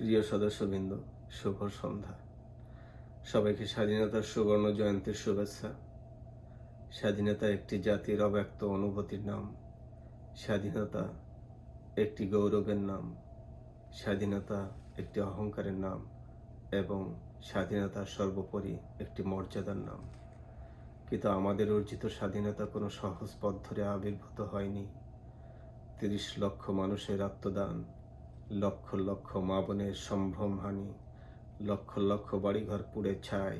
প্রিয় সদস্যবৃন্দ, শুভ সন্ধ্যা। সবাইকে স্বাধীনতার সুবর্ণ জয়ন্তীর শুভেচ্ছা। স্বাধীনতা একটি জাতির অব্যক্ত অনুভূতির নাম। স্বাধীনতা একটি গৌরবের নাম। স্বাধীনতা একটি অহংকারের নাম এবং স্বাধীনতা সর্বোপরি একটি মর্যাদার নাম। কিন্তু আমাদের অর্জিত স্বাধীনতা কোনো সহজ পথ ধরে আবির্ভূত হয়নি। ৩০ লক্ষ মানুষের আত্মদান, লক্ষ লক্ষ মা বোনের সম্ভ্রমহানি, লক্ষ লক্ষ বাড়িঘর পুড়ে ছাই,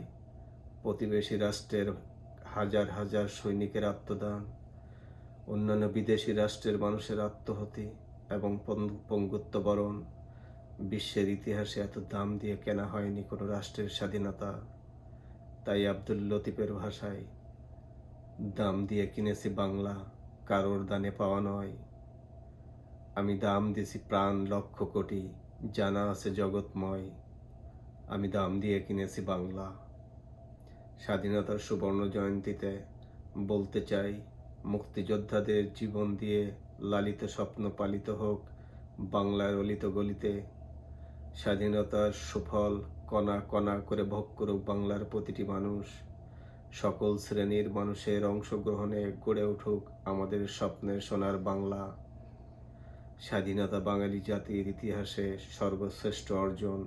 প্রতিবেশী রাষ্ট্রের হাজার হাজার সৈনিকের আত্মদান, অন্যান্য বিদেশি রাষ্ট্রের মানুষের আত্মহতি এবং পঙ্গুত্ববরণ। বিশ্বের ইতিহাসে এত দাম দিয়ে কেনা হয়নি কোনো রাষ্ট্রের স্বাধীনতা। তাই আব্দুল লতিফের ভাষায়, দাম দিয়ে কিনেছি বাংলা, কারোর দানে পাওয়া নয়। আমি দাম দিয়েছি প্রাণ লক্ষ কোটি, জানা আছে জগৎময়। আমি দাম দিয়ে কিনেছি বাংলা। স্বাধীনতার সুবর্ণ জয়ন্তীতে বলতে চাই, মুক্তিযোদ্ধাদের জীবন দিয়ে লালিত স্বপ্ন পালিত হোক বাংলার অলিত গলিতে। স্বাধীনতার সুফল কণা কণা করে ভোগ করুক বাংলার প্রতিটি মানুষ। সকল শ্রেণীর মানুষের অংশগ্রহণে গড়ে উঠুক আমাদের স্বপ্নের সোনার বাংলা। স্বাধীনতা বাঙালি জাতির ইতিহাসে সর্বশ্রেষ্ঠ অর্জন।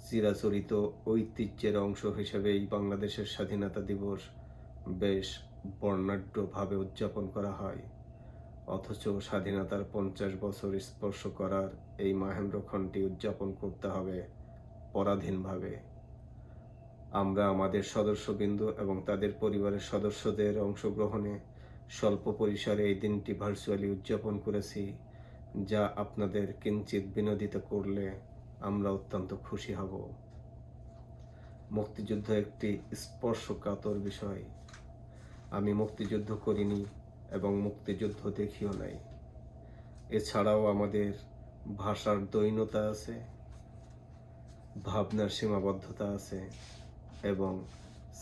চিরাচরিত ঐতিহ্যের অংশ হিসেবেই বাংলাদেশের স্বাধীনতা দিবস বেশ বর্ণাঢ্যভাবে উদযাপন করা হয়। অথচ স্বাধীনতার 50 বছর স্পর্শ করার এই মাহেন্দ্রক্ষণটি উদযাপন করতে হবে পরাধীনভাবে। আমরা আমাদের সদস্যবৃন্দ এবং তাদের পরিবারের সদস্যদের অংশগ্রহণে স্বল্প পরিসরে এই দিনটি ভার্চুয়ালি উদযাপন করেছি, যা আপনাদের কিঞ্চিত বিনোদিত করলে আমরা অত্যন্ত খুশি হব। মুক্তিযুদ্ধ একটি স্পর্শকাতর বিষয়। আমি মুক্তিযুদ্ধ করিনি এবং মুক্তিযুদ্ধ দেখিও নাই। এছাড়াও আমাদের ভাষার দৈন্যতা আছে, ভাবনার সীমাবদ্ধতা আছে এবং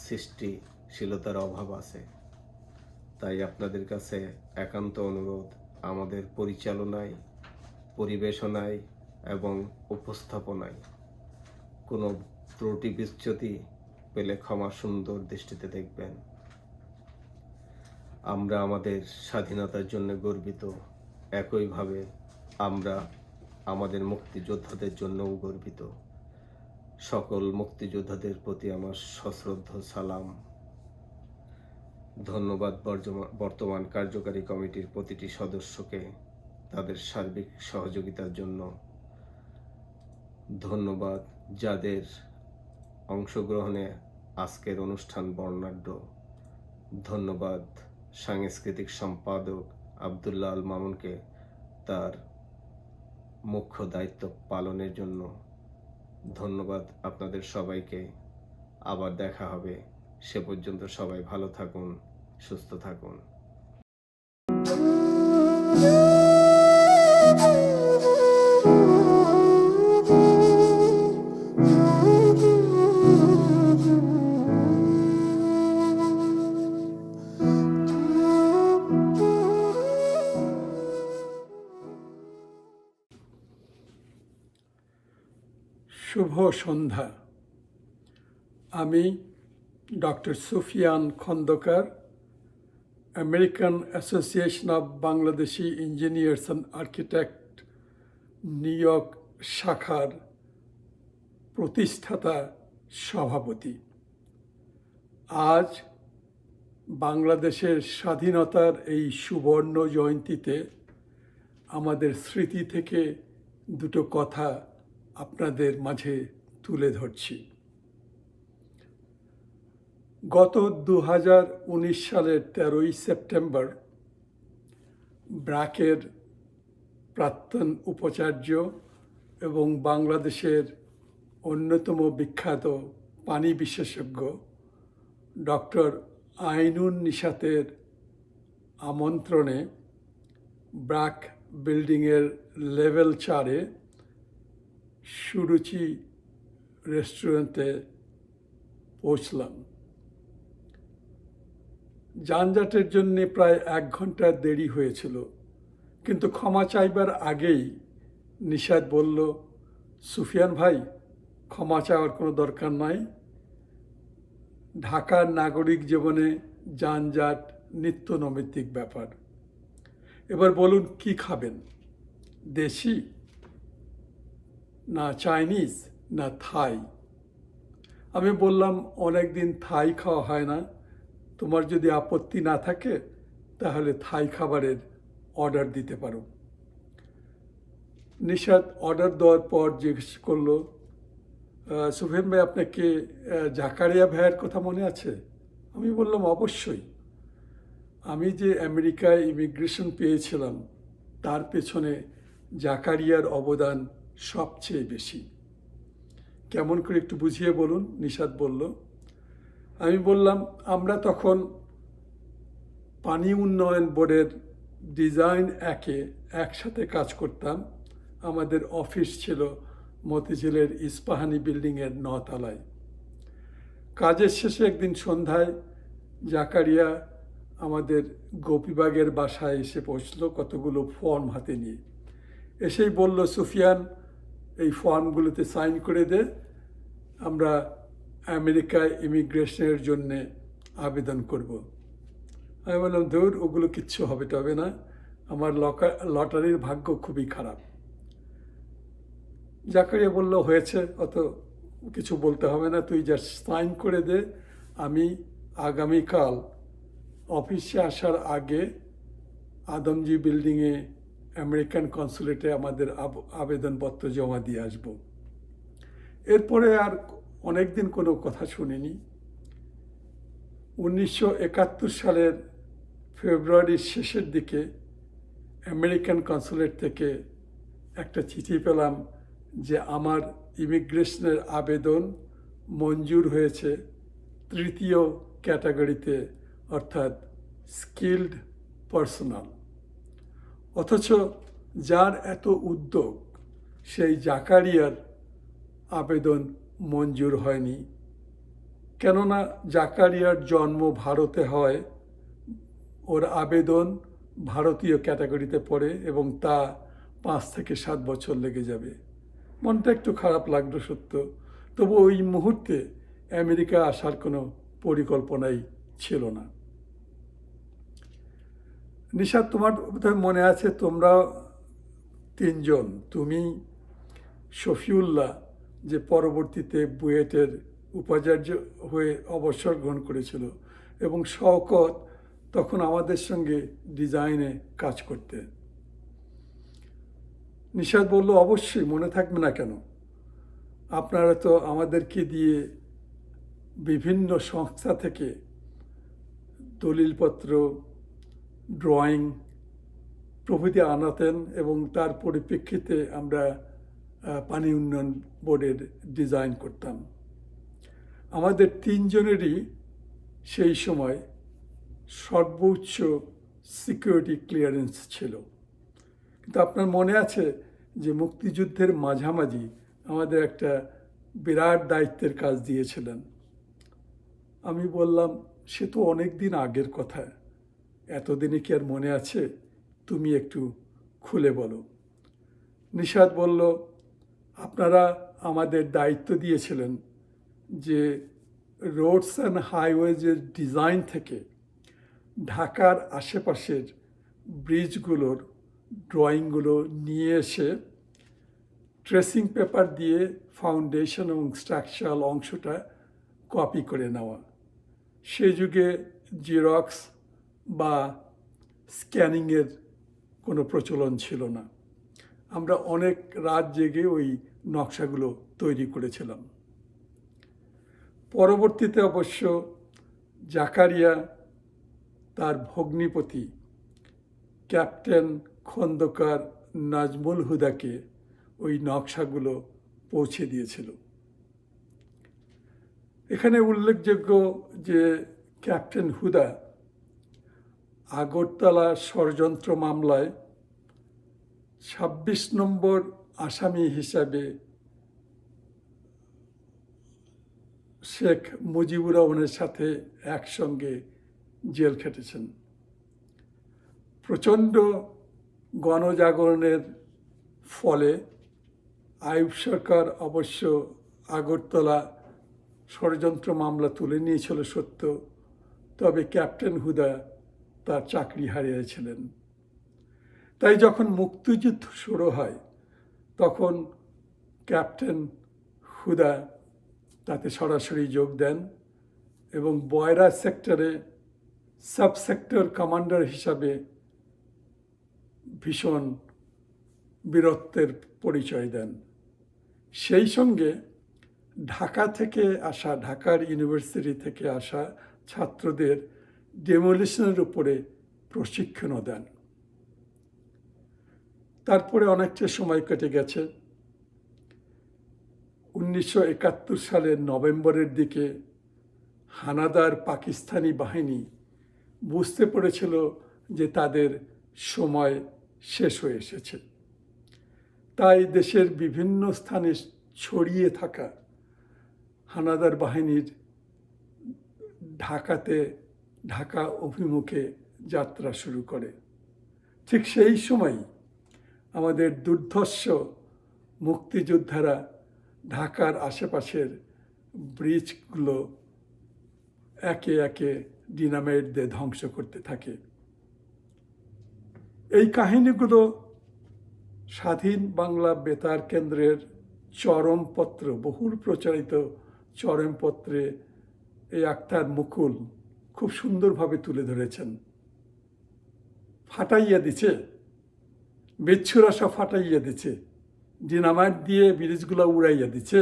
সৃষ্টিশীলতার অভাব আছে। তাই আপনাদের কাছে একান্ত অনুরোধ, আমাদের পরিচালনায়, পরিবেশনায় এবং উপস্থাপনায় কোনো ত্রুটি বিচ্যুতি পেলে ক্ষমা সুন্দর দৃষ্টিতে দেখবেন। আমরা আমাদের স্বাধীনতার জন্য গর্বিত, একইভাবে আমরা আমাদের মুক্তিযোদ্ধাদের জন্যও গর্বিত। সকল মুক্তিযোদ্ধাদের প্রতি আমার সশ্রদ্ধ সালাম। ধন্যবাদ বর্তমান কার্যকারী কমিটির প্রতিটি সদস্যকে তাদের সার্বিক সহযোগিতার জন্য। ধন্যবাদ যাদের অংশগ্রহণে আজকের অনুষ্ঠান বর্ণাঢ্য। ধন্যবাদ সাংস্কৃতিক সম্পাদক আব্দুল্লাহ আল মামুনকে তার মুখ্য দায়িত্ব পালনের জন্য। ধন্যবাদ আপনাদের সবাইকে। আবার দেখা হবে। সে পর্যন্ত সবাই ভালো থাকুন, সুস্থ থাকুন। শুভ সন্ধ্যা। আমি doctor Sufian Khandakar, American association of Bangladeshi engineers and architect New York শাখার প্রতিষ্ঠাতা সভাপতি। আজ বাংলাদেশের স্বাধীনতার এই সুবর্ণ জয়ন্তীতে আমাদের স্মৃতি থেকে দুটো কথা আপনাদের মাঝে তুলে ধরছি। গত 2019 সালের 13ই সেপ্টেম্বর ব্র্যাকের প্রাক্তন উপাচার্য এবং বাংলাদেশের অন্যতম বিখ্যাত পানি বিশেষজ্ঞ ডক্টর আইনুন নিশাতের আমন্ত্রণে ব্র্যাক বিল্ডিংয়ের লেভেল 4-এ সুরুচি রেস্টুরেন্টে পৌঁছলাম। যানজটের জন্যে প্রায় 1 ঘন্টা দেরি হয়েছিল, কিন্তু ক্ষমা চাইবার আগেই নিশাত বলল, সুফিয়ান ভাই, ক্ষমা চাওয়ার কোনো দরকার নাই। ঢাকার নাগরিক জীবনে যানজট নিত্য নৈমিত্তিক ব্যাপার। এবার বলুন কি খাবেন, দেশি না চাইনিজ না থাই? আমি বললাম অনেক দিন থাই খাওয়া হয় না, তোমার যদি আপত্তি না থাকে তাহলে থাই খাবারের অর্ডার দিতে পারো। নিশাত অর্ডার দেওয়ার পর জিজ্ঞেস করলো, সুফিয়ান ভাই, আপনাকে জাকারিয়া ভাইয়ের কথা মনে আছে? আমি বললাম অবশ্যই। আমি যে আমেরিকায় ইমিগ্রেশন পেয়েছিলাম তার পেছনে জাকারিয়ার অবদান সবচেয়ে বেশি। কেমন করে একটু বুঝিয়ে বলুন, নিশাত বলল। আমি বললাম, আমরা তখন পানি উন্নয়ন বোর্ডের ডিজাইন একসাথে কাজ করতাম। আমাদের অফিস ছিল মতিঝিলের ইস্পাহানি বিল্ডিংয়ের 9 তলায়। কাজের শেষে একদিন সন্ধ্যায় জাকারিয়া আমাদের গোপীবাগের বাসায় এসে পৌঁছলো কতগুলো ফর্ম হাতে নিয়ে। এসেই বলল, সুফিয়ান, এই ফর্মগুলোতে সাইন করে দে, আমরা আমেরিকায় ইমিগ্রেশনের জন্যে আবেদন করব। আমি বললাম, ধুর, ওগুলো কিচ্ছু হবে না, আমার লটারির ভাগ্য খুবই খারাপ। জাকারিয়া বলল, হয়েছে, অত কিছু বলতে হবে না, তুই জাস্ট সাইন করে দে, আমি আগামীকাল অফিসে আসার আগে আদমজি বিল্ডিংয়ে আমেরিকান কনসুলেটে আমাদের আবেদনপত্র জমা দিয়ে আসব। এরপরে আর অনেক দিন কোনো কথা শুনিনি। 1971 সালের ফেব্রুয়ারির শেষের দিকে আমেরিকান কনসুলেট থেকে একটা চিঠি পেলাম যে আমার ইমিগ্রেশনের আবেদন মঞ্জুর হয়েছে 3য় ক্যাটাগরিতে, অর্থাৎ স্কিল্ড পার্সোনাল। অথচ যার এত উদ্যোগ, সেই জাকারিয়ার আবেদন মঞ্জুর হয়নি। কেননা জাকারিয়ার জন্ম ভারতে হয়, ওর আবেদন ভারতীয় ক্যাটাগরিতে পড়ে এবং তা 5 থেকে 7 বছর লেগে যাবে। মনটা একটু খারাপ লাগলো সত্য, তবু ওই মুহূর্তে আমেরিকা আসার কোনো পরিকল্পনাই ছিল না। নিশাত, তোমার বোধহয় মনে আছে, তোমরা 3 জন, তুমি, শফিউল্লাহ, যে পরবর্তীতে বুয়েটের উপাচার্য হয়ে অবসর গ্রহণ করেছিল, এবং শওকত তখন আমাদের সঙ্গে ডিজাইনে কাজ করতে। নিশাত বলল, অবশ্যই, মনে থাকবে না কেন? আপনারা তো আমাদেরকে দিয়ে বিভিন্ন সংস্থা থেকে দলিলপত্র, ড্রয়িং প্রভৃতি আনাতেন এবং তার পরিপ্রেক্ষিতে আমরা পানি উন্নয়ন বোর্ডের ডিজাইন করতাম। আমাদের 3 জনেরই সেই সময় সর্বোচ্চ সিকিউরিটি ক্লিয়ারেন্স ছিল। কিন্তু আপনার মনে আছে যে মুক্তিযুদ্ধের মাঝামাঝি আমাদের একটা বিরাট দায়িত্বের কাজ দিয়েছিলেন। আমি বললাম, সে তো অনেক দিন আগের কথা, এতদিনে কি আর মনে আছে? তুমি একটু খুলে বলো। নিশাত বলল, আপনারা আমাদের দায়িত্ব দিয়েছিলেন যে রোডস অ্যান্ড হাইওয়েজের ডিজাইন থেকে ঢাকার আশেপাশের ব্রিজগুলোর ড্রয়িংগুলো নিয়ে এসে ট্রেসিং পেপার দিয়ে ফাউন্ডেশন এবং স্ট্রাকচারাল অংশটা কপি করে নেওয়া। সে যুগে জেরক্স বা স্ক্যানিংয়ের কোনো প্রচলন ছিল না। আমরা অনেক রাত জেগে ওই নকশাগুলো তৈরি করেছিলাম। পরবর্তীতে অবশ্য জাকারিয়া তার ভগ্নিপতি ক্যাপ্টেন খন্দকার নাজমুল হুদাকে ওই নকশাগুলো পৌঁছে দিয়েছিল। এখানে উল্লেখযোগ্য যে ক্যাপ্টেন হুদা আগরতলা ষড়যন্ত্র মামলায় 26 নম্বর আসামি হিসাবে শেখ মুজিবুর রহমানের সাথে একসঙ্গে জেল খেটেছেন। প্রচণ্ড গণজাগরণের ফলে আইয়ুব সরকার অবশ্য আগরতলা ষড়যন্ত্র মামলা তুলে নিয়েছিল সত্য, তবে ক্যাপ্টেন হুদা তার চাকরি হারিয়েছিলেন। তাই যখন মুক্তিযুদ্ধ শুরু হয় তখন ক্যাপ্টেন হুদা তাতে সরাসরি যোগ দেন এবং বয়রা সেক্টরে সাব সেক্টর কমান্ডার হিসাবে ভীষণ বীরত্বের পরিচয় দেন। সেই সঙ্গে ঢাকা থেকে আসা, ঢাকার ইউনিভার্সিটি থেকে আসা ছাত্রদের ডেমোলিশনের উপরে প্রশিক্ষণও দেন। তারপরে অনেকটা সময় কেটে গেছে। 1971 সালের নভেম্বরের দিকে হানাদার পাকিস্তানি বাহিনী বুঝতে পেরেছিল যে তাদের সময় শেষ হয়ে এসেছে। তাই দেশের বিভিন্ন স্থানে ছড়িয়ে থাকা হানাদার বাহিনীর ঢাকা অভিমুখে যাত্রা শুরু করে। ঠিক সেই সময় আমাদের দুর্ধর্ষ মুক্তিযোদ্ধারা ঢাকার আশেপাশের ব্রিজগুলো একে একে ডিনামাইট দিয়ে ধ্বংস করতে থাকে। এই কাহিনীগুলো স্বাধীন বাংলা বেতার কেন্দ্রের চরমপত্র, বহুল প্রচারিত চরমপত্রে এই আক্তার মুকুল খুব সুন্দরভাবে তুলে ধরেছেন। ফাটাইয়া দিছে, বিচ্ছুরা সব ফাটাইয়া দিছে, ডিনামাইট দিয়ে ব্রিজগুলো উড়াইয়া দিছে।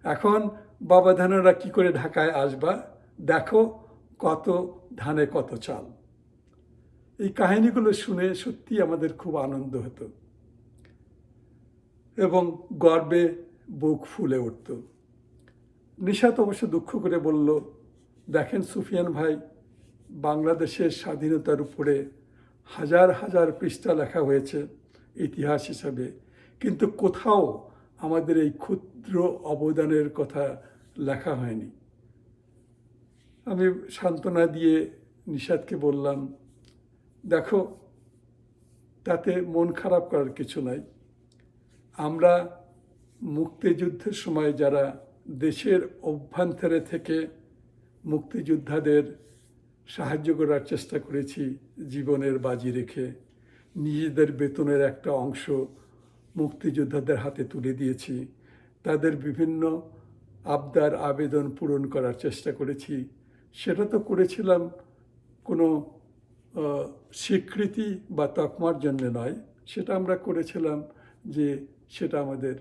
এখন বাবা ধানেরা কি করে ঢাকায় আসবা, দেখো কত ধানে কত চাল। এই কাহিনীগুলো শুনে সত্যি আমাদের খুব আনন্দ হতো এবং গর্বে বুক ফুলে উঠত। নিশাত অবশ্য দুঃখ করে বলল, দেখেন সুফিয়ান ভাই, বাংলাদেশের স্বাধীনতার উপরে হাজার হাজার পৃষ্ঠা লেখা হয়েছে ইতিহাস হিসাবে, কিন্তু কোথাও আমাদের এই ক্ষুদ্র অবদানের কথা লেখা হয়নি। আমি সান্ত্বনা দিয়ে নিশাতকে বললাম, দেখো, তাতে মন খারাপ করার কিছু নাই। আমরা মুক্তিযুদ্ধের সময় যারা দেশের অভ্যন্তরে থেকে মুক্তিযোদ্ধাদের সাহায্য করার চেষ্টা করেছি, জীবনের বাজি রেখে নিজেদের বেতনের একটা অংশ মুক্তিযোদ্ধাদের হাতে তুলে দিয়েছি, তাদের বিভিন্ন আবদার আবেদন পূরণ করার চেষ্টা করেছি। সেটা তো করেছিলাম কোনো স্বীকৃতি বা তকমার জন্য নয়, সেটা আমরা করেছিলাম যে সেটা আমাদের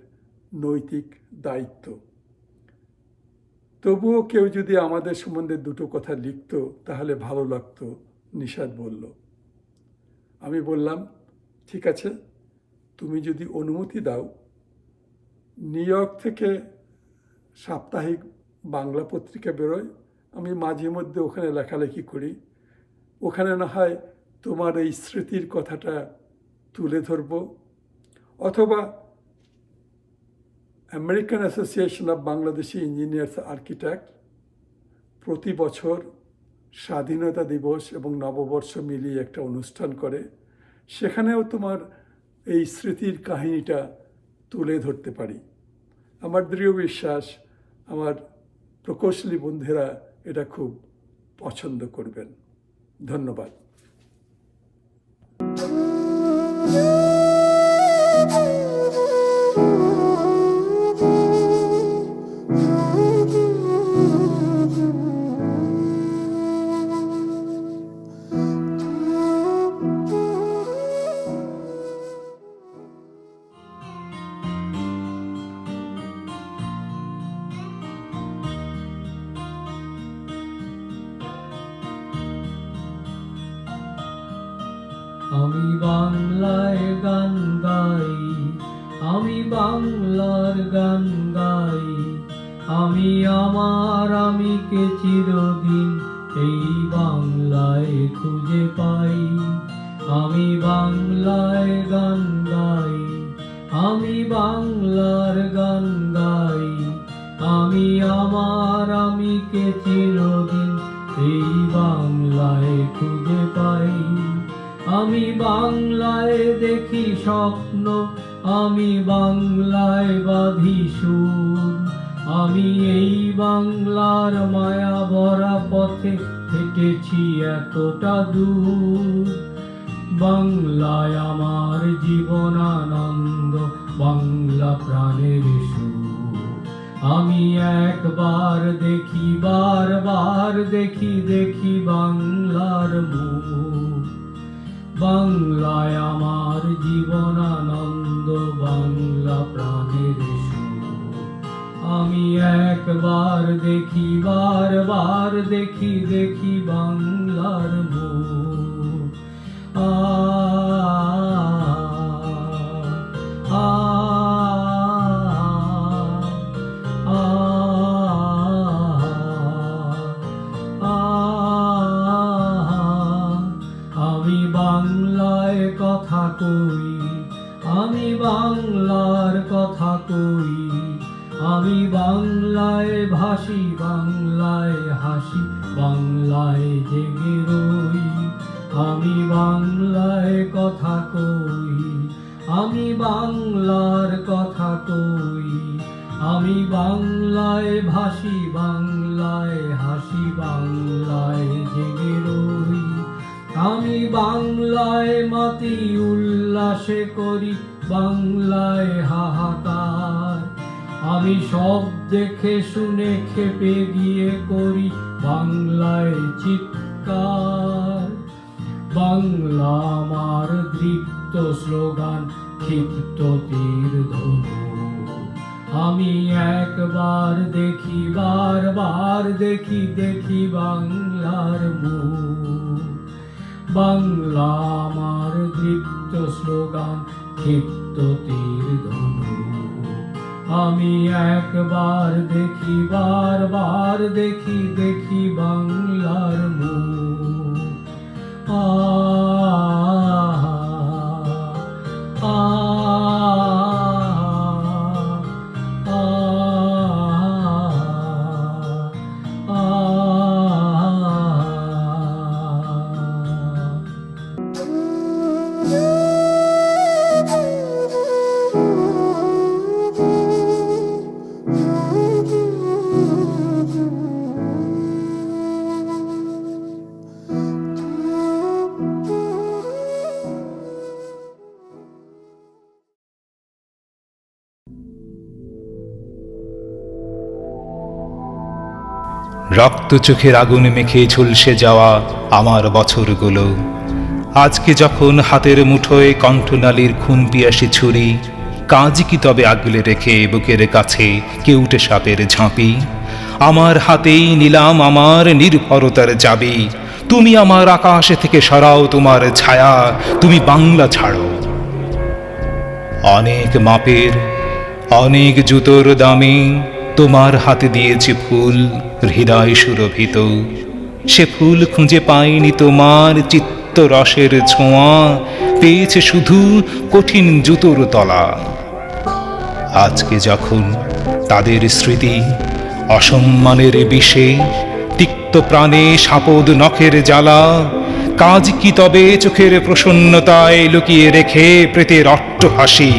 নৈতিক দায়িত্ব। তবুও কেউ যদি আমাদের সম্বন্ধে দুটো কথা লিখত তাহলে ভালো লাগতো, নিশাত বলল। আমি বললাম, ঠিক আছে, তুমি যদি অনুমতি দাও, নিউ ইয়র্ক থেকে সাপ্তাহিক বাংলা পত্রিকা বেরোয়, আমি মাঝে মধ্যে ওখানে লেখালেখি করি, ওখানে না হয় তোমার এই স্মৃতির কথাটা তুলে ধরব। অথবা American association of Bangladeshi engineers architect প্রতি বছর স্বাধীনতা দিবস এবং নববর্ষ মিলিয়ে একটা অনুষ্ঠান করে, সেখানেও তোমার এই স্মৃতির কাহিনীটা তুলে ধরতে পারি। আমার দৃঢ় বিশ্বাস আমার প্রকৌশলী বন্ধুরা এটা খুব পছন্দ করবেন। ধন্যবাদ। আমি বাংলায় গান গাই, আমি বাংলার গান গাই, আমি আমার আমিকে চিরদিন এই বাংলায় খুঁজে পাই। আমি বাংলায় গান গাই, আমি বাংলার গান গাই, আমি আমার আমিকে চিরদিন এই বাংলায় খুঁজে পাই। আমি বাংলায় দেখি স্বপ্ন, আমি বাংলায় বাঁধি সুর, আমি এই বাংলার মায়া ভরা পথে হেঁটেছি এতটা দূর। বাংলায় আমার জীবন আনন্দ, বাংলা প্রাণের সুর। আমি একবার দেখি, বারবার দেখি, দেখি বাংলার মুখ। বাংলায় আমার জীবন আনন্দ, বাংলা প্রাণের সুর। আমি একবার দেখি, বারবার দেখি, দেখি বাংলার মুখ। আ আ আ আমি বাংলায় কথা কই, আমি বাংলার কথা কই, আমি বাংলায় ভাসি, বাংলায় হাসি, বাংলায় জেগে রই। আমি বাংলায় কথা কই, আমি বাংলার কথা কই, আমি বাংলায় ভাসি, বাংলায় হাসি, বাংলায় জেগে রই। আমি বাংলায় মাতি, উল্লাসে করি, বাংলায় হাহাকার। আমি সব দেখে শুনে খেপে গিয়ে করি, বাংলায় চিৎকার। বাংলা আমার দৃপ্ত স্লোগান, ক্ষিপ্ত তীর ধনু। আমি একবার দেখি, বারবার দেখি, দেখি বাংলার মুখ। বাংলা আমার দৃপ্ত স্লোগান, ক্ষিপ্ত তীর ধনু। আমি একবার দেখি, বারবার দেখি, দেখি বাংলার মুখ। আ আ রক্ত চোখের আগুন মেখে ঝলসে যাওয়া আমার বছরগুলো, আজকে যখন হাতের মুঠোয় কণ্ঠনালীর খুন পিয়াসী ছুরি, কাজ কি তবে আগলে রেখে বুকের কাছে কেউটে সাপের ঝাঁপি? আমার হাতেই নিলাম আমার নির্ভরতার চাবি। তুমি আমার আকাশে থেকে সরাও তোমার ছায়া, তুমি বাংলা ছাড়ো। অনেক মাপের, অনেক জুতোর দামে তোমার হাতে দিয়েছি ফুল, হৃদয় সুরভিত। সে ফুল খুঁজে পাইনি তোমার চিত্ত রসের ছোঁয়া, পেয়েছে শুধু কঠিন জুতোর তলা। আজকে যখন তাদের স্মৃতি অসম্মানের বিষে, তিক্ত প্রাণে সাপদ নখের জ্বালা, কাজ কি তবে চোখের প্রসন্নতায় লুকিয়ে রেখে প্রেতের অট্ট হাসি?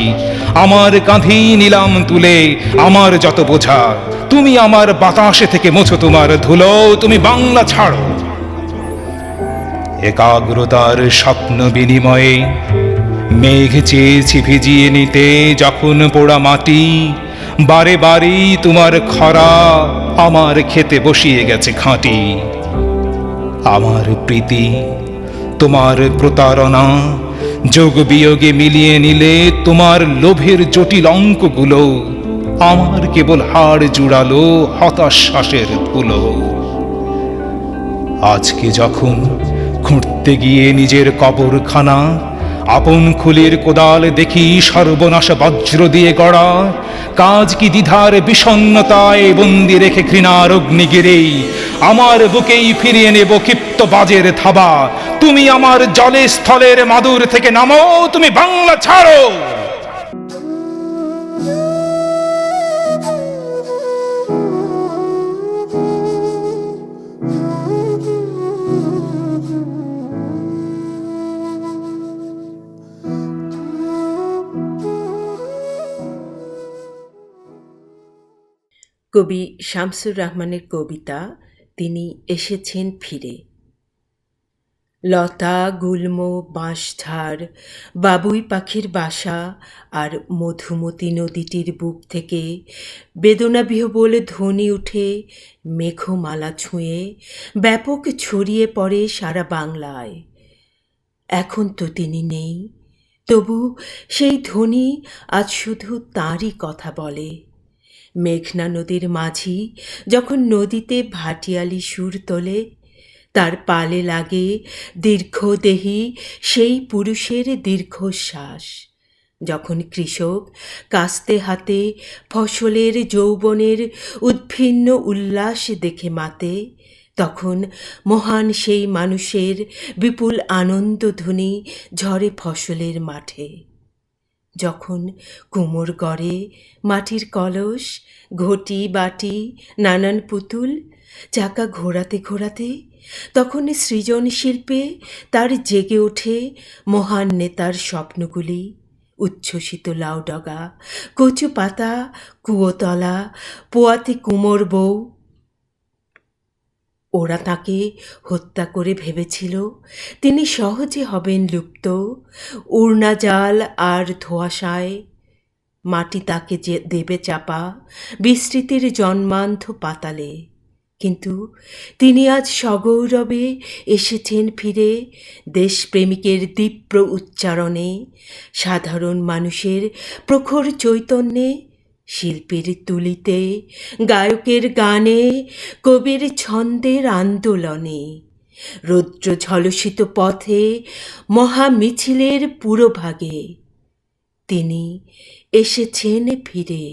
আমার কাঁধেই নিলাম তুলে আমার যত বোঝা, তুমি আমার বাতাসে থেকে মোছো তোমার ধুলো, তুমি বাংলা ছাড়ো। একাগ্রতার স্বপ্ন বিনিময়ে মেঘ চেয়েছি ভিজিয়ে নিতে যখন পোড়া মাটি, বারে বারেই তোমার খরা আমার খেতে বসিয়ে গেছে খাঁটি। আমার প্রীতি তোমার প্রতারণা, যোগ বিয়োগে মিলিয়ে নিলে তোমার লোভের জটিল অঙ্কগুলো, আমার কেবল হাড় জুড়ালো হতাশ্বাসের ধুলো। আজকে যখন খুঁড়তে গিয়ে নিজের কবরখানা, আপন খুলির কোদাল দেখি সর্বনাশ বজ্র দিয়ে গড়া, কাজ কি দ্বিধার বিষণ্ণতায় বন্দি রেখে ঘৃণার অগ্নিগিরি, আমার বুকেই ফিরিয়ে নেব ক্ষিপ্ত বাজের থাবা। তুমি আমার জলে স্থলের মাদুর থেকে নামো, তুমি বাংলা ছাড়ো। কবি শামসুর রাহমানের কবিতা তিনি এসেছেন ফিরে। লতা গুল্ম বাঁশঝাড় বাবুই পাখির বাসা আর মধুমতি নদীটির বুক থেকে বেদনাবিহ্বল ধ্বনি উঠে মেঘমালা ছুঁয়ে ব্যাপক ছড়িয়ে পড়ে সারা বাংলায়। এখন তো তিনি নেই, তবু সেই ধ্বনি আজ শুধু তাঁরই কথা বলে। মেঘনা নদীর মাঝি যখন নদীতে ভাটিয়ালি সুর তোলে, তার পালে লাগে দীর্ঘদেহী সেই পুরুষের দীর্ঘশ্বাস। যখন কৃষক কাস্তে হাতে ফসলের যৌবনের উদ্ভিন্ন উল্লাস দেখে মাতে, তখন মহান সেই মানুষের বিপুল আনন্দধ্বনি ঝরে ফসলের মাঠে। যখন কুমোর গড়ে মাটির কলস, ঘটি বাটি নানান পুতুল চাকা ঘোরাতে ঘোরাতে, তখন সৃজন শিল্পে তার জেগে ওঠে মহান নেতার স্বপ্নগুলি। উচ্ছ্বসিত লাউডগা, কচু পাতা, কুয়োতলা, পোয়াতি কুমোর বউ। ওরা তাকে হত্যা করে ভেবেছিল তিনি সহজে হবেন লুপ্ত। উড়না জাল আর ধোঁয়াশায় মাটি তাকে যে দেবে চাপা বিস্মৃতির জন্মান্ধ পাতালে। কিন্তু তিনি আজ সগৌরবে এসেছেন ফিরে, দেশপ্রেমিকের তীব্র উচ্চারণে, সাধারণ মানুষের প্রখর চৈতন্যে, শিল্পীর তুলিতে, গায়কের গানে, কবির ছন্দের আন্দোলনে, রৌদ্র ঝলসিত পথে, মহামিছিলের পুরোভাগে তিনি এসেছেন ফিরে।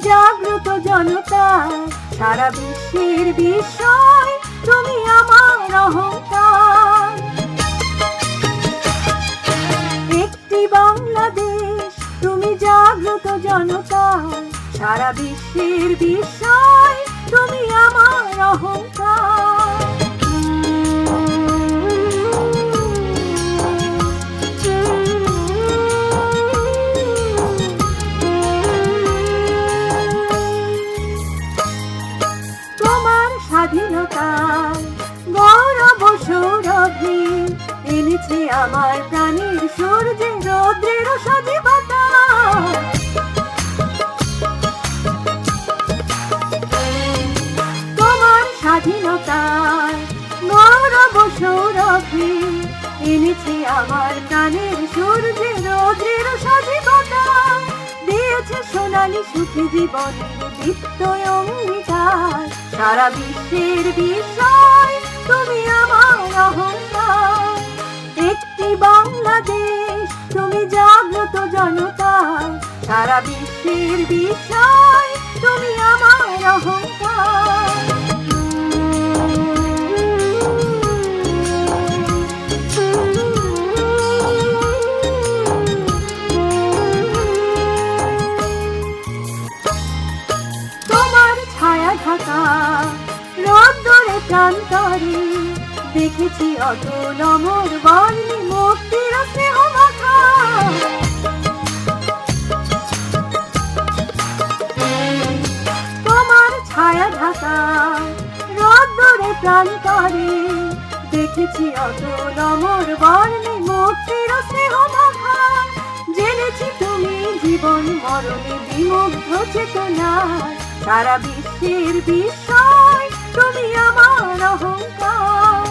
জাগ্রত জনতা, সারা বিশ্বের বিষয় তুমি আমার অহংকার। একটি বাংলাদেশ, তুমি জাগ্রত জনতা, সারা বিশ্বের বিষয় তুমি আমার অহংকার। স্বাধীনতার গৌরব সৌরভে এনেছে আমার প্রাণের সূর্যের রৌদ্রের সজীবতা। তোমার স্বাধীনতার গৌরব সৌরভে এনেছে আমার প্রাণের সূর্যের রৌদ্রের সজীবতা। দিয়েছে সোনালী সুখী জীবনের দীপ্ত অঙ্গীকার, সারা বিশ্বের বিষয় তুমি আমার অহংকার। একটি বাংলাদেশ, তুমি জাগ্রত জনতা, সারা বিশ্বের বিষয় তুমি আমার অহংকার। রোদ্দুরে প্রান্তরে দেখেছি অটল অমর বর্ণে মুক্তির স্নেহ মাখা। তোমার ছায়া ঢাকা রোদ্দুরে প্রান্তরে দেখেছি অটল অমর বর্ণে মুক্তির স্নেহ মাখা। জেনেছি তুমি জীবন মরণে বিমুগ্ধ চেতনায়, সারা বিশ্বের বিষয় তুমি আমার অহংকার।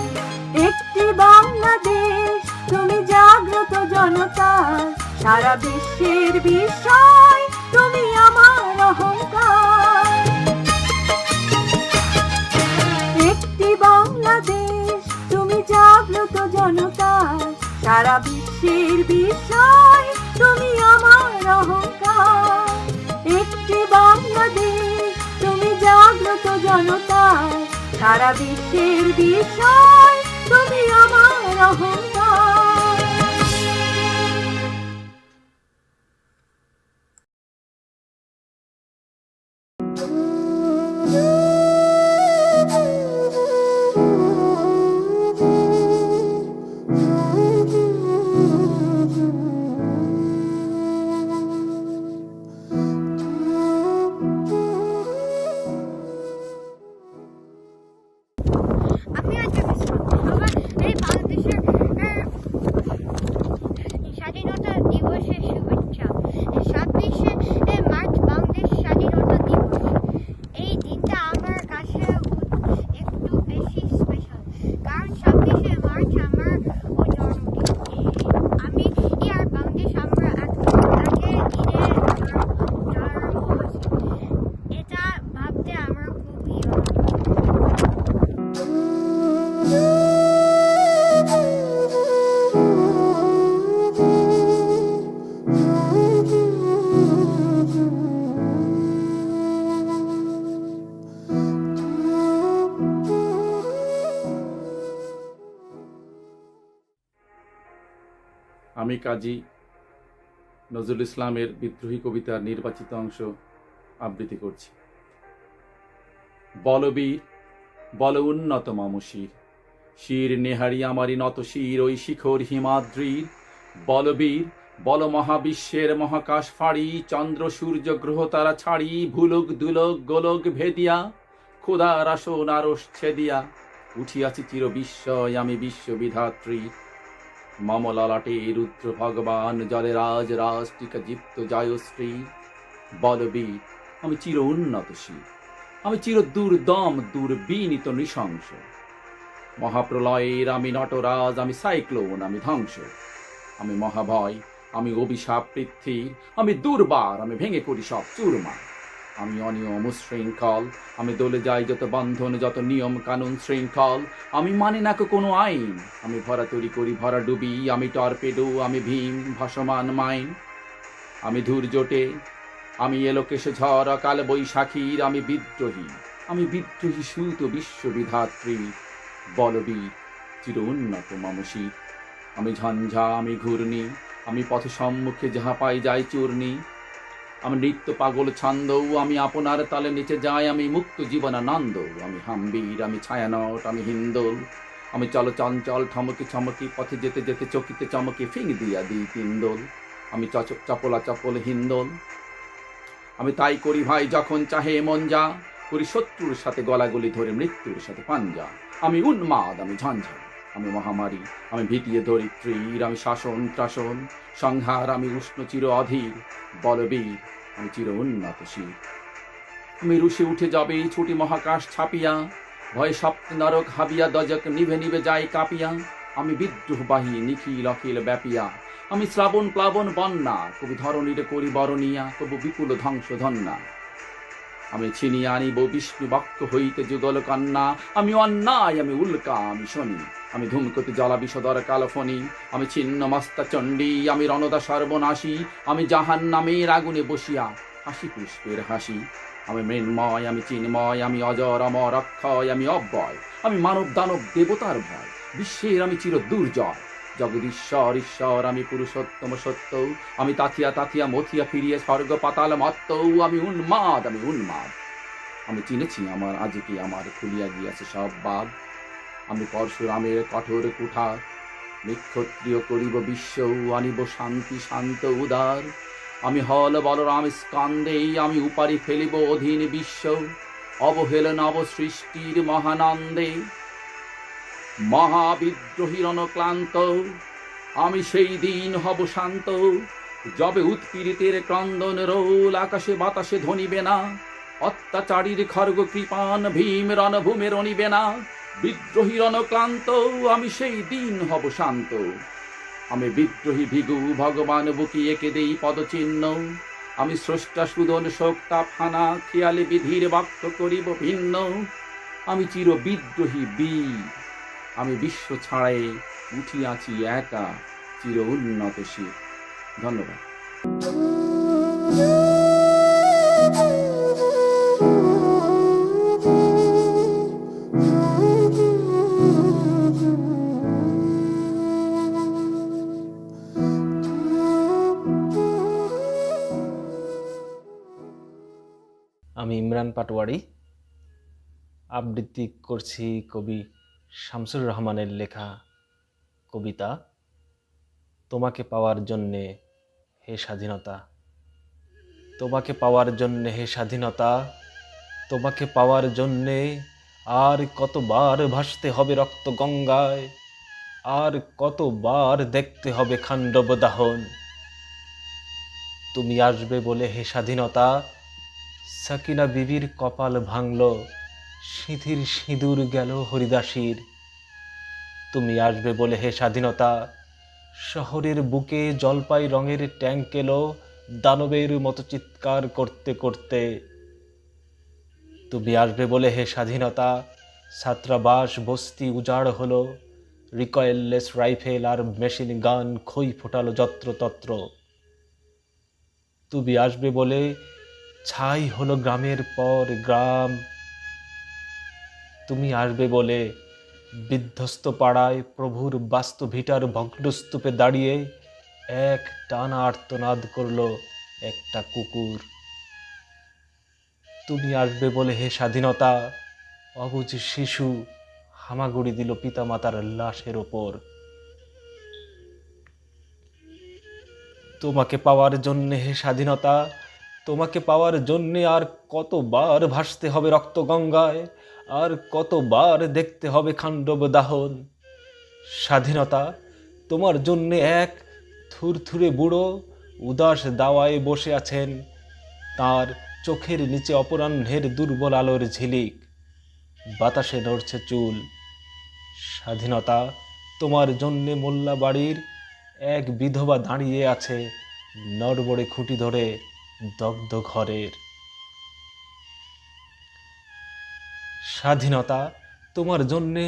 একটি বাংলাদেশ, তুমি জাগ্রত জনতা, সারা বিশ্বের বিষয় তুমি আমার অহংকার। সারা বিশ্বের বিষয় তুমি আমার অহংকার। একটি বাংলাদেশ তুমি জাগ্রত জনতা, সারা বিশ্বের বিষয় তুমি আমার অহংকার। আমি আজকে আমার এই বাংলাদেশের স্বাধীনতা দিবসের শুভেচ্ছা। 26শে মার্চ বাংলাদেশ স্বাধীনতা দিবস। এই দিনটা আমার কাছে একটু বেশি স্পেশাল, কারণ 26শে মার্চ আমার জন্মদিন। আমি আর বাংলাদেশ আমরা আগে দিনে জন্ম হয়েছি, এটা ভাবতে আমার খুবই আমি কাজী নজরুল ইসলামের বিদ্রোহী কবিতার নির্বাচিত অংশ আবৃত্তি করছি। বলবীর বল উন্নত মামশির, শির নেহারি আমারি নত শির ওই শিখর হিমাদ্রির। বলবীর বল মহাবিশ্বের মহাকাশ ফাড়ি, চন্দ্র সূর্য গ্রহ তারা ছাড়ি, ভুলুক দুলক গোলক ভেদিয়া, খোদার আসন আরশ ছেদিয়া, উঠিয়াছি চির বিস্ময় আমি বিশ্ববিধাত্রী। মম ললাটে রুদ্র ভগবান জলে রাজ রাষ্ট্রিকা জীপ্ত জয়শ্রী। বলবীর আমি চির উন্নতশীল, আমি চির দুর্দম দুর্বিনীত নৃশংস। মহাপ্রলয়ের আমি নটরাজ, আমি সাইক্লোন, আমি ধ্বংস। আমি মহাভয়, আমি অভিশাপ পৃথ্বীর, আমি দুর্বার, আমি ভেঙে করি সব চুরমার। আমি অনিয়ম শৃঙ্খল, আমি দলে যাই যত বন্ধন যত নিয়ম কানুন শৃঙ্খল। আমি মানি না কোনো আইন, আমি ভরা তৈরি করি ভরা ডুবি, আমি টর্পেডো, আমি ভীম ভাসমান মাইন। আমি ধূর্জটে, আমি এলোকেশে ঝড় কাল বৈশাখীর, আমি বিদ্রোহী সুত বিশ্ববিধাত্রী। বলবীর চির উন্নত মামশির, আমি ঝঞ্ঝা, আমি ঘূর্ণি, আমি পথ সম্মুখে যাহা পাই যাই চূর্ণি। আমি নৃত্য পাগল ছন্দ, আমি আপনার তালে নিচে যাই, আমি মুক্ত জীবনানন্দ। আমি হাম্বির, আমি ছায়ানট, আমি হিন্দোল, আমি চল চঞ্চল ঠমকি ছমকি, পথে যেতে যেতে চকিতে চমকি ফিং দিয়া দিই তিনদোল। আমি চপলা চপল হিন্দোল, আমি তাই করি ভাই যখন চাহে মন যা, করি শত্রুর সাথে গলাগলি ধরে মৃত্যুর সাথে পাঞ্জা। আমি উন্মাদ, আমি ঝঞ্ঝা, আমি মহামারী, আমি ভীতিয়ে ধরিত্রীর, আমি শাসন ত্রাসন সংহার, আমি উষ্ণ চির অধীর। বলবীর আমি চির উন্নতশীল, আমি রুশে উঠে যাবে ছুটি মহাকাশ ছাপিয়া, ভয়ে সপ্ত নরক হাবিয়া দজক নিভে নিভে যায় কাঁপিয়া। আমি বিদ্রোহবাহী নিখিল অখিল ব্যাপিয়া, আমি শ্রাবণ প্লাবন বন্যা, কবি ধরণীরে করি বরণিয়া, কবু বিপুল ধ্বংস ধন্যা। আমি ছিনিয়ে আনিব বিষ্ণু বক্ষ হইতে যুগল কন্যা। আমি অন্যায়, আমি উল্কা, আমি শনি, আমি ধূমকতি জ্বালা বিষদর কালফনি। আমি ছিন্ন মস্তা চণ্ডী, আমি রণদা সর্বনাশী, আমি জাহান নামের আগুনে বসিয়া হাসি পুষ্পের হাসি। আমি মৃন্ময়, আমি চিন্ময়, আমি অজর অমর অক্ষয়, আমি অব্যয়, আমি মানব দানব দেবতার ভয়, বিশ্বের আমি চির দুর্জয়। জগদীশ্বর ঈশ্বর, আমি পুরুষোত্তম সত্য, আমি তাথিয়া তাথিয়া মথিয়া ফিরিয়ে স্বর্গ পাতাল মত্ত। আমি উন্মাদ, আমি উন্মাদ, আমি চিনেছি আমার আজকে আমার খুলিয়া গিয়াছে সব বাদ। আমি পরশুরামের কঠোর কুঠার, নিক্ষত্রিয় করিব বিশ্ব, আনিব শান্তি শান্ত উদার। আমি হল বলরাম স্কন্দে, আমি উপারি ফেলিব অধীন বিশ্ব, অবহেলন অবসৃষ্টির মহানন্দে। মহাবিদ্রোহীর অনক্লান্ত, আমি সেই দিন হব শান্ত, যবে উৎপীড়িতের ক্রন্দন রোল আকাশে বাতাসে ধ্বনিবে না, অত্যাচারীর খর্গ কৃপান ভীম রণভূমে রণিবে না। বিদ্রোহীর অনক্লান্ত, আমি সেই দিন হব শান্ত। আমি বিদ্রোহী ভিগু ভগবান বুকি এঁকে দেই পদচিহ্ন, আমি স্রষ্টা সুদন শোকতাপ হানা খেয়ালে বিধির বাক্য করিব ভিন্ন। আমি চির বিদ্রোহী বীর, আমি বিশ্ব ছাড়াই উঠিয়াছি একা, চির উন্নত শির। ধন্যবাদ। আমি ইমরান পাটোয়ারি আবৃত্তি করছি কবি শামসুর রহমানের লেখা কবিতা তোমাকে পাওয়ার জন্যে হে স্বাধীনতা। তোমাকে পাওয়ার জন্যে হে স্বাধীনতা, তোমাকে পাওয়ার জন্যে আর কতবার ভাসতে হবে রক্ত গঙ্গায়, আর কতবার দেখতে হবে খান্ডব দাহন। তুমি আসবে বলে হে স্বাধীনতা, সাকিনা বিবির কপাল ভাঙল, সিঁথির সিঁদুর গেল হরিদাসীর। তুমি আসবে বলে হে স্বাধীনতা, শহরের বুকে জলপাই রঙের ট্যাঙ্ক এলো দানবের মতো চিৎকার করতে করতে। তুমি আসবে বলে হে স্বাধীনতা, ছাত্রাবাস বস্তি উজাড় হলো, রিকয়েললেস রাইফেল আর মেশিন গান খই ফোটালো যত্রতত্র। তুমি আসবে বলে ছাই হলো গ্রামের পর গ্রাম। তুমি আসবে বলে বিধ্বস্ত পাড়ায় প্রভুর বাস্তু ভিটার ভগ্নস্তূপে দাঁড়িয়ে এক টানা আর্তনাদ করলো একটা কুকুর। তুমি আসবে বলে হে স্বাধীনতা, অবুঝ শিশু হামাগুড়ি দিল পিতামাতার লাশের ওপর। তোমাকে পাওয়ার জন্যে হে স্বাধীনতা, তোমাকে পাওয়ার জন্যে আর কতবার ভাসতে হবে রক্ত গঙ্গায়, আর কতবার দেখতে হবে খান্ডব দাহন। স্বাধীনতা তোমার জন্যে এক থুরথুরে বুড়ো উদাস দাওয়ায় বসে আছেন, তার চোখের নিচে অপরাহ্নের দুর্বল আলোর ঝিলিক, বাতাসে নড়ছে চুল। স্বাধীনতা তোমার জন্যে মোল্লা বাড়ির এক বিধবা দাঁড়িয়ে আছে নড়বড়ে খুঁটি ধরে দগ্ধ ঘরের। স্বাধীনতা তোমার জন্যে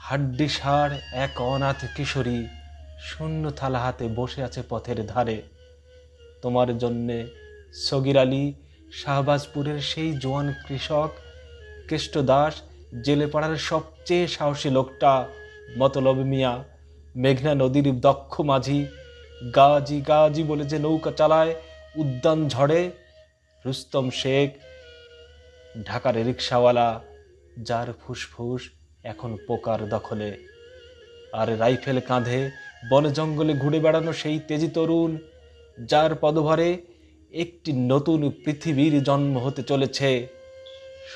হাড্ডিসার এক অনাথ কিশোরী শূন্য থালা হাতে বসে আছে পথের ধারে। তোমার জন্যে সগির আলী শাহবাজপুরের সেই জোয়ান কৃষক, কেষ্ট দাস জেলেপাড়ার সবচেয়ে সাহসী লোকটা, মতলব মিয়া মেঘনা নদীর দক্ষ মাঝি, গাজী গাজী বলে যে নৌকা চালায় উদ্যান ঝড়ে, রুস্তম শেখ ঢাকার রিক্সাওয়ালা, যার ফুসফুস এখন পোকার দখলে, আর রাইফেল কাঁধে বনে জঙ্গলে ঘুরে বেড়ানো সেই তেজি তরুণ, যার পদভারে একটি নতুন পৃথিবীর জন্ম হতে চলেছে।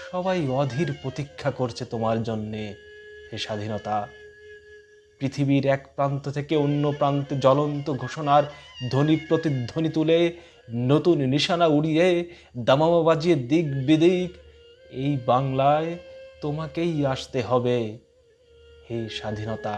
সবাই অধীর প্রতীক্ষা করছে তোমার জন্যে হে স্বাধীনতা। পৃথিবীর এক প্রান্ত থেকে অন্য প্রান্তে জ্বলন্ত ঘোষণার ধ্বনি প্রতিধ্বনি তুলে নতুন নিশানা উড়িয়ে দামামা বাজিয়ে দিক বিদিক এই বাংলায় তোমাকেই আসতে হবে হে স্বাধীনতা।